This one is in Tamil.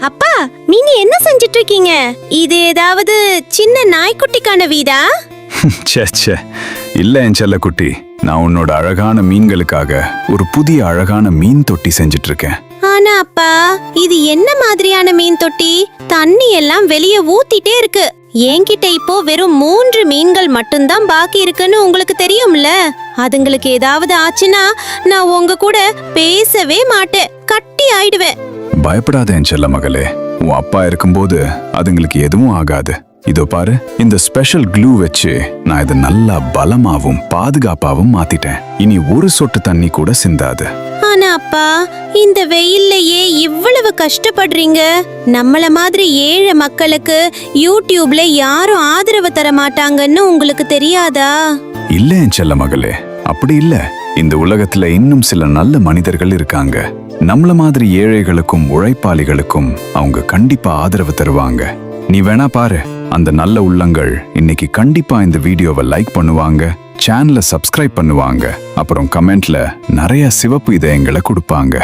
அப்பா, நீங்க என்ன செஞ்சிட்டு இருக்கீங்க? இது ஏதாவது சின்ன நாய்க்குட்டிக்கான வீடா? ச்சே இல்ல என் செல்லக்குட்டி, நான் உன்னோட அழகான மீன்களுக்காக ஒரு புதிய அழகான மீன் தொட்டி செஞ்சிட்டு இருக்கேன். ஆனா அப்பா, இது என்ன மாதிரியான மீன் தொட்டி? தண்ணி எல்லாம் வெளியே ஊத்திட்டே இருக்கு. என்கிட்ட இப்போ வெறும் 3 மீன்கள் மட்டும்தான் பாக்கி இருக்குன்னு உங்களுக்கு தெரியும்ல. அதுங்களுக்கு ஏதாவது ஆச்சுன்னா நான் உங்க கூட பேசவே மாட்டேன், கட்டி ஆயிடுவேன். பயப்படாத என் செல்ல மகளே, உன் அப்பா இருக்கும்போது அதுங்களுக்கு எதுவும் ஆகாது. இதோ பாரு, இந்த ஸ்பெஷல் க்ளூ வச்சு நான் இதை நல்லா பலமாவும் பாதுகாப்பாவும் மாத்திட்டேன். இனி ஒரு சொட்டு தண்ணி கூட சிந்தாது. ஆனா அப்பா, இந்த வெயில்லையே இவ்வளவு கஷ்டப்படுறீங்க. நம்மள மாதிரி ஏழை மக்களுக்கு யூடியூப்ல யாரும் ஆதரவு தர மாட்டாங்கன்னு உங்களுக்கு தெரியாதா? இல்ல என் செல்ல மகளே, அப்படி இல்ல. இந்த உலகத்துல இன்னும் சில நல்ல மனிதர்கள் இருக்காங்க. நம்மள மாதிரி ஏழைகளுக்கும் உழைப்பாளிகளுக்கும் அவங்க கண்டிப்பா ஆதரவு தருவாங்க. நீ வேணா பாரு, அந்த நல்ல உள்ளங்கள் இன்னைக்கு கண்டிப்பா இந்த வீடியோவை லைக் பண்ணுவாங்க, சேனலை சப்ஸ்கிரைப் பண்ணுவாங்க, அப்புறம் கமெண்ட்ல நிறைய சிவப்பு இதயங்களை கொடுப்பாங்க.